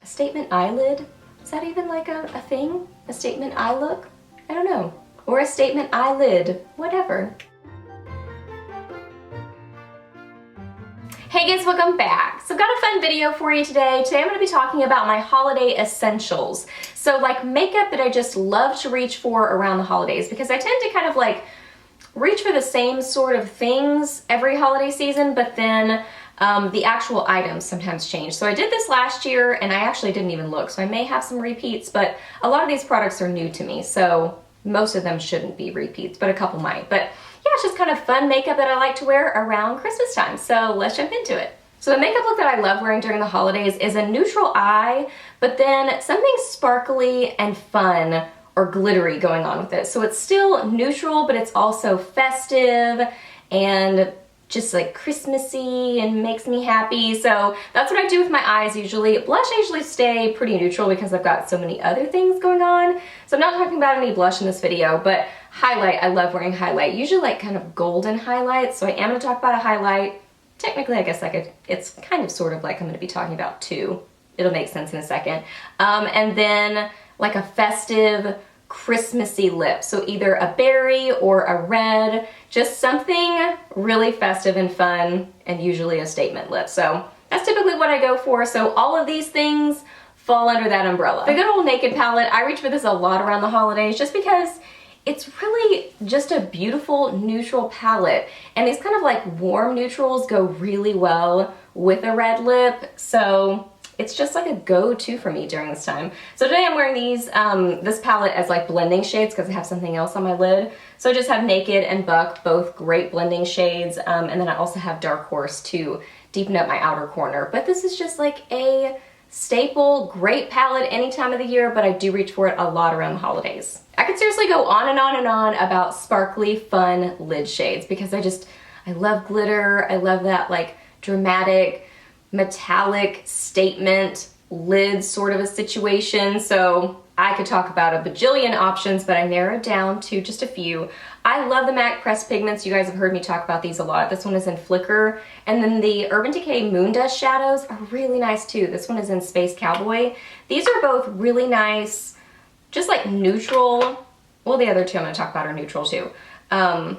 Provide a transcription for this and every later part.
A statement eyelid? Is that even like a thing? A statement eye look? I don't know. Or a statement eyelid, whatever. Hey guys, welcome back. So I've got a fun video for you today. Today I'm going to be talking about my holiday essentials. So like makeup that I just love to reach for around the holidays, because I tend to kind of like reach for the same sort of things every holiday season, but then the actual items sometimes change. So I did this last year and I actually didn't even look, so I may have some repeats, but a lot of these products are new to me, so most of them shouldn't be repeats, but a couple might. But yeah, it's just kind of fun makeup that I like to wear around Christmas time, so let's jump into it. So the makeup look that I love wearing during the holidays is a neutral eye, but then something sparkly and fun or glittery going on with it. So it's still neutral, but it's also festive and just like Christmassy and makes me happy. So that's what I do with my eyes usually. Blush, I usually stay pretty neutral because I've got so many other things going on. So I'm not talking about any blush in this video, but highlight, I love wearing highlight. Usually like kind of golden highlights. So I am gonna talk about a highlight. Technically, I guess it's kind of sort of like I'm gonna be talking about two. It'll make sense in a second. And then like a festive, Christmassy lip. So either a berry or a red, just something really festive and fun, and usually a statement lip. So that's typically what I go for. So all of these things fall under that umbrella. The good old Naked palette, I reach for this a lot around the holidays just because it's really just a beautiful neutral palette. And these kind of like warm neutrals go really well with a red lip. So it's just like a go-to for me during this time. So today I'm wearing these, this palette as like blending shades because I have something else on my lid. So I just have Naked and Buck, both great blending shades. And then I also have Dark Horse to deepen up my outer corner. But this is just like a staple, great palette any time of the year, but I do reach for it a lot around the holidays. I could seriously go on and on and on about sparkly, fun lid shades because I love glitter. I love that like dramatic, metallic statement lid sort of a situation. So I could talk about a bajillion options, but I narrowed down to just a few. I love the MAC pressed pigments. You guys have heard me talk about these a lot. This one is in Flicker, and then the Urban Decay Moon Dust shadows are really nice too. This one is in Space Cowboy. These are both really nice, just like neutral. Well, the other two I'm going to talk about are neutral too. I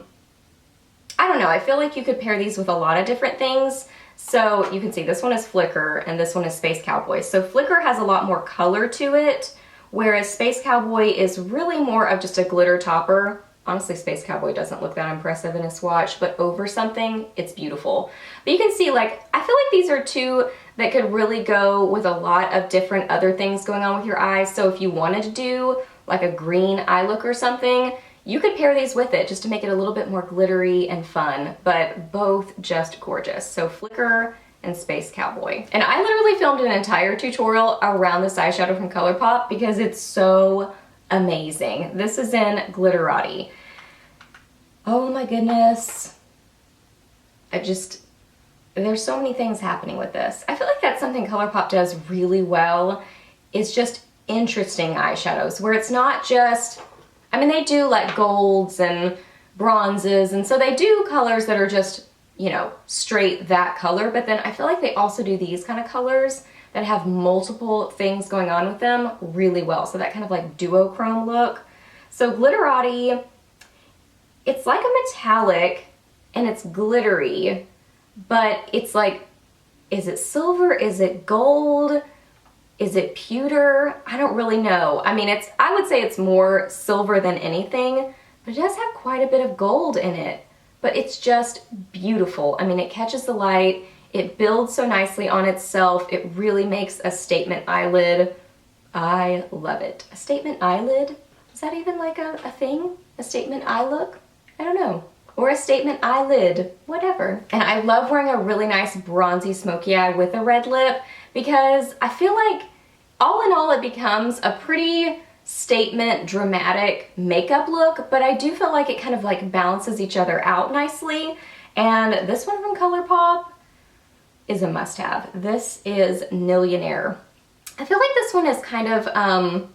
don't know. I feel like you could pair these with a lot of different things. So you can see this one is Flicker and this one is Space Cowboy. So Flicker has a lot more color to it, whereas Space Cowboy is really more of just a glitter topper. Honestly, Space Cowboy doesn't look that impressive in a swatch, but over something, it's beautiful. But you can see, like, I feel like these are two that could really go with a lot of different other things going on with your eyes. So if you wanted to do like a green eye look or something, you could pair these with it just to make it a little bit more glittery and fun, but both just gorgeous. So Flicker and Space Cowboy. And I literally filmed an entire tutorial around this eyeshadow from ColourPop because it's so amazing. This is in Glitterati. Oh my goodness. There's so many things happening with this. I feel like that's something ColourPop does really well. It's just interesting eyeshadows where it's not just, I mean, they do like golds and bronzes, and so they do colors that are just, you know, straight that color, but then I feel like they also do these kind of colors that have multiple things going on with them really well. So that kind of like duochrome look. So Glitterati, it's like a metallic and it's glittery, but it's like, is it silver? Is it gold? Is it pewter? I don't really know. I mean, I would say it's more silver than anything, but it does have quite a bit of gold in it. But it's just beautiful. I mean, it catches the light. It builds so nicely on itself. It really makes a statement eyelid. I love it. A statement eyelid? Is that even like a thing? A statement eye look? I don't know. Or a statement eyelid, whatever. And I love wearing a really nice bronzy smoky eye with a red lip because I feel like all in all it becomes a pretty statement dramatic makeup look, but I do feel like it kind of like balances each other out nicely. And this one from ColourPop is a must-have. This is Millionaire. I feel like this one is kind of,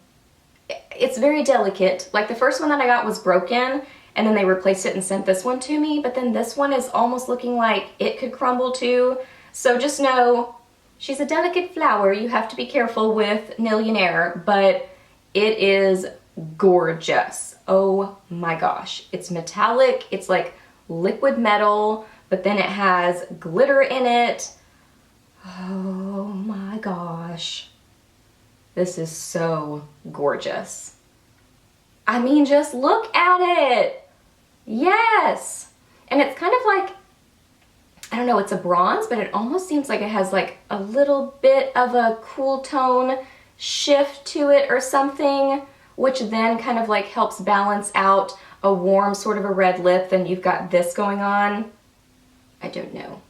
it's very delicate. Like the first one that I got was broken, and then they replaced it and sent this one to me, but then this one is almost looking like it could crumble too. So just know she's a delicate flower. You have to be careful with Millionaire, but it is gorgeous. Oh my gosh. It's metallic. It's like liquid metal, but then it has glitter in it. Oh my gosh. This is so gorgeous. I mean, just look at it. Yes. And it's kind of like, I don't know, it's a bronze, but it almost seems like it has like a little bit of a cool tone shift to it or something, which then kind of like helps balance out a warm sort of a red lip. Then you've got this going on. I don't know.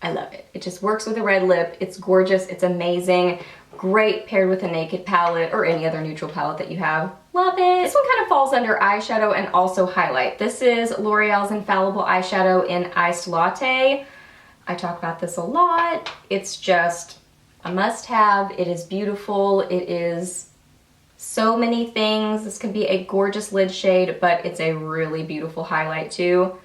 I love it. It just works with a red lip. It's gorgeous. It's amazing. Great paired with a naked palette or any other neutral palette that you have. Love it. This one kind of falls under eyeshadow and also highlight. This is L'Oreal's Infallible Eyeshadow in Iced Latte. I talk about this a lot. It's just a must-have. It is beautiful. It is so many things. This can be a gorgeous lid shade, but it's a really beautiful highlight too.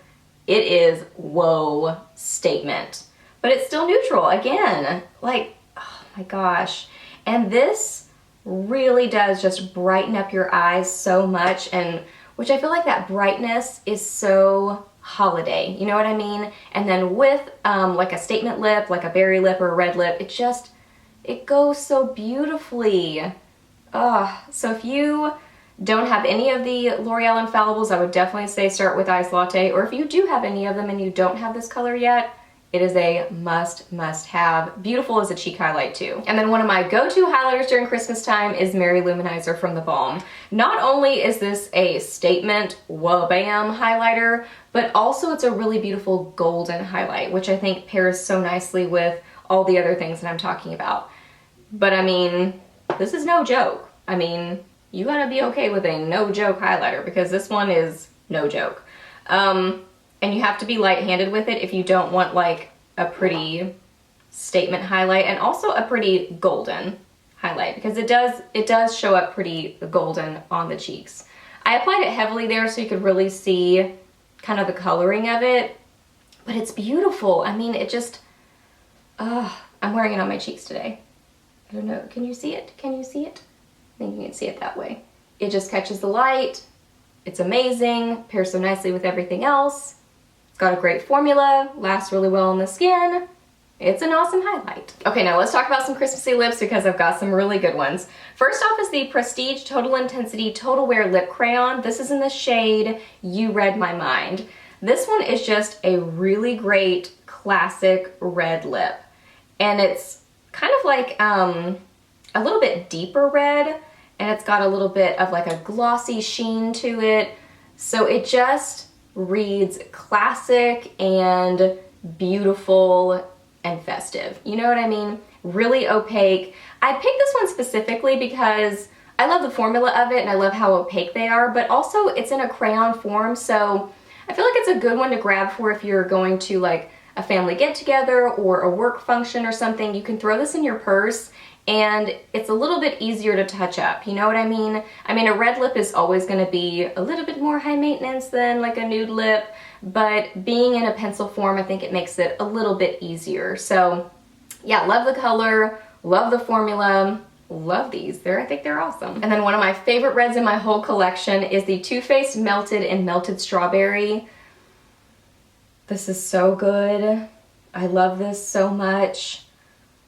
It is, whoa, statement. But it's still neutral, again. Like, oh my gosh. And this really does just brighten up your eyes so much, and which I feel like that brightness is so holiday, you know what I mean? And then with like a statement lip, like a berry lip or a red lip, it goes so beautifully. So if you don't have any of the L'Oreal Infallibles, I would definitely say start with Iced Latte, or if you do have any of them and you don't have this color yet, it is a must have. Beautiful as a cheek highlight too. And then one of my go-to highlighters during Christmas time is Mary Luminizer from the Balm. Not only is this a statement wha-bam highlighter, but also it's a really beautiful golden highlight, which I think pairs so nicely with all the other things that I'm talking about. But I mean, this is no joke. I mean, you gotta be okay with a no joke highlighter because this one is no joke. And you have to be light-handed with it if you don't want like a pretty statement highlight and also a pretty golden highlight, because it does show up pretty golden on the cheeks. I applied it heavily there so you could really see kind of the coloring of it, but it's beautiful. I mean, it just, I'm wearing it on my cheeks today. I don't know, can you see it? Can you see it? I think you can see it that way. It just catches the light. It's amazing, pairs so nicely with everything else. It's got a great formula, lasts really well on the skin. It's an awesome highlight. Okay, now let's talk about some Christmassy lips because I've got some really good ones. First off is the Prestige Total Intensity Total Wear Lip Crayon. This is in the shade You Read My Mind. This one is just a really great classic red lip. And it's kind of like a little bit deeper red, and it's got a little bit of like a glossy sheen to it. So it just reads classic and beautiful and festive. You know what I mean? Really opaque. I picked this one specifically because I love the formula of it and I love how opaque they are, but also it's in a crayon form, so I feel like it's a good one to grab for if you're going to like a family get-together or a work function or something. You can throw this in your purse and it's a little bit easier to touch up, you know what I mean? I mean, a red lip is always gonna be a little bit more high maintenance than like a nude lip, but being in a pencil form, I think it makes it a little bit easier. So yeah, love the color, love the formula, love these. I think they're awesome. And then one of my favorite reds in my whole collection is the Too Faced Melted in Melted Strawberry. This is so good. I love this so much.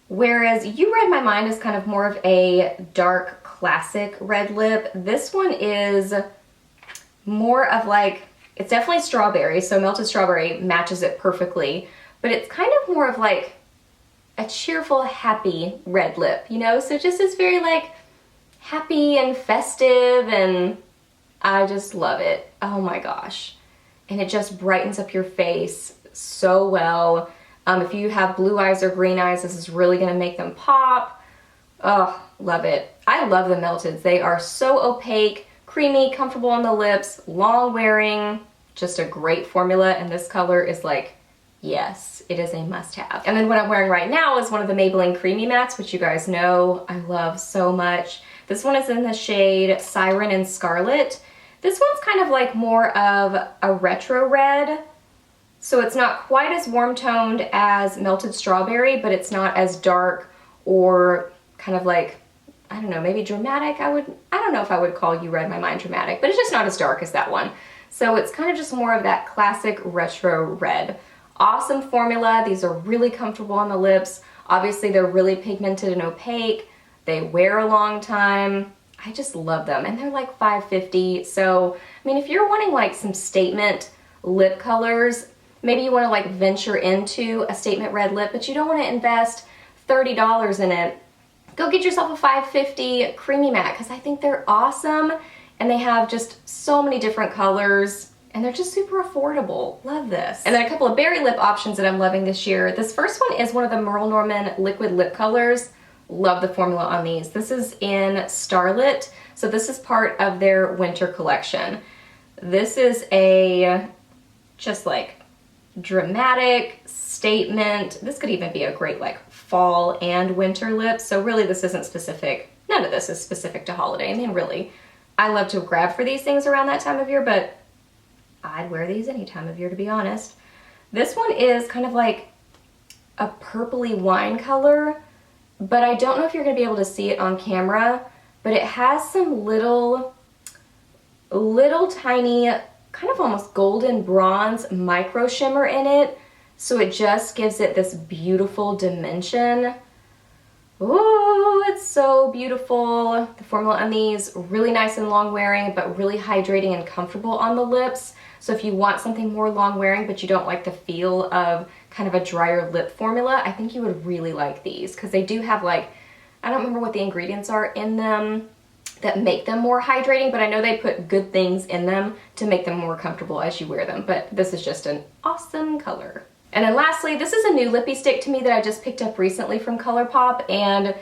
Whereas You Read My Mind is kind of more of a dark classic red lip. This one is more of like, it's definitely strawberry, so Melted Strawberry matches it perfectly, but it's kind of more of like a cheerful, happy red lip, you know? So just is very like happy and festive, and I just love it. Oh my gosh. And it just brightens up your face so well. If you have blue eyes or green eyes, this is really gonna make them pop. Oh, love it. I love the Melteds. They are so opaque, creamy, comfortable on the lips, long wearing, just a great formula, and this color is like, yes, it is a must-have. And then what I'm wearing right now is one of the Maybelline Creamy Mattes, which you guys know I love so much. This one is in the shade Siren and Scarlet. This one's kind of like more of a retro red, So it's not quite as warm toned as Melted Strawberry, but it's not as dark or kind of like, I don't know, maybe dramatic. I don't know if I would call You Read My Mind dramatic, but it's just not as dark as that one. So it's kind of just more of that classic retro red. Awesome formula. These are really comfortable on the lips. Obviously they're really pigmented and opaque. They wear a long time. I just love them, and they're like $5.50. So, I mean, if you're wanting like some statement lip colors, maybe you want to like venture into a statement red lip, but you don't want to invest $30 in it, go get yourself a $5.50 Creamy Matte, because I think they're awesome, and they have just so many different colors, and they're just super affordable. Love this. And then a couple of berry lip options that I'm loving this year. This first one is one of the Merle Norman liquid lip colors. Love the formula on these. This is in Starlit, so this is part of their winter collection. This is a just like dramatic statement. This could even be a great like fall and winter lip. So really this isn't specific. None of this is specific to holiday. I mean, really, I love to grab for these things around that time of year, but I'd wear these any time of year, to be honest. This one is kind of like a purpley wine color, but I don't know if you're going to be able to see it on camera, but it has some little tiny, kind of almost golden bronze micro shimmer in it. So it just gives it this beautiful dimension. Ooh, it's so beautiful. The formula on these, really nice and long wearing, but really hydrating and comfortable on the lips. So if you want something more long wearing, but you don't like the feel of kind of a drier lip formula, I think you would really like these, because they do have like, I don't remember what the ingredients are in them that make them more hydrating, but I know they put good things in them to make them more comfortable as you wear them. But this is just an awesome color. And then lastly, this is a new lippy stick to me that I just picked up recently from ColourPop, and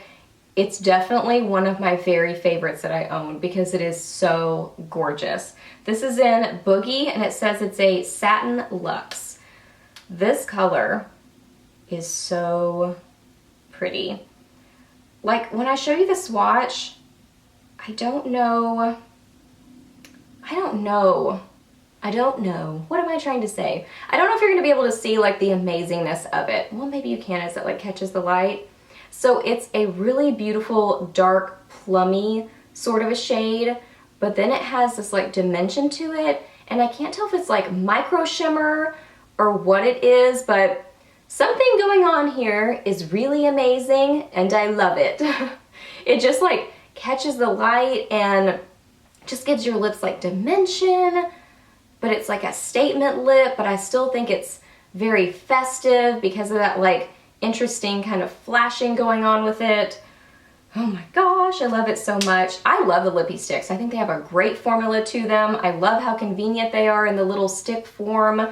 it's definitely one of my very favorites that I own because it is so gorgeous. This is in Boogie, and it says it's a Satin Luxe. This color is so pretty. Like, when I show you the swatch, I don't know. What am I trying to say? I don't know if you're going to be able to see like the amazingness of it. Well, maybe you can as it like catches the light. So it's a really beautiful dark plummy sort of a shade, but then it has this like dimension to it, and I can't tell if it's like micro shimmer or what it is, but something going on here is really amazing and I love it. It just like catches the light and just gives your lips like dimension, but it's like a statement lip, but I still think it's very festive because of that like interesting kind of flashing going on with it. Oh my gosh, I love it so much. I love the lippy sticks. I think they have a great formula to them. I love how convenient they are in the little stick form.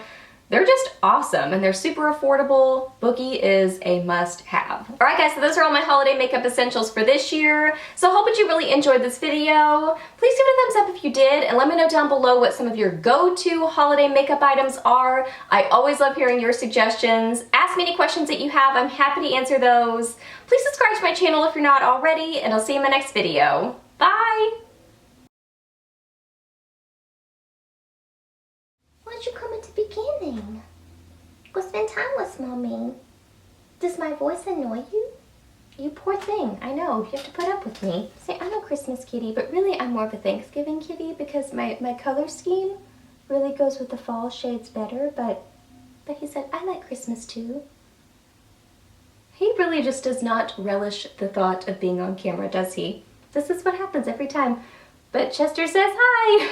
They're just awesome, and they're super affordable. Boogie is a must-have. All right, guys, so those are all my holiday makeup essentials for this year. So I hope that you really enjoyed this video. Please give it a thumbs up if you did, and let me know down below what some of your go-to holiday makeup items are. I always love hearing your suggestions. Ask me any questions that you have. I'm happy to answer those. Please subscribe to my channel if you're not already, and I'll see you in my next video. Bye! Why'd you come at the beginning? Go spend time with Mommy. Does my voice annoy you? You poor thing. I know. You have to put up with me. Say, I'm a Christmas kitty, but really I'm more of a Thanksgiving kitty because my color scheme really goes with the fall shades better, but he said, I like Christmas too. He really just does not relish the thought of being on camera, does he? This is what happens every time. But Chester says hi!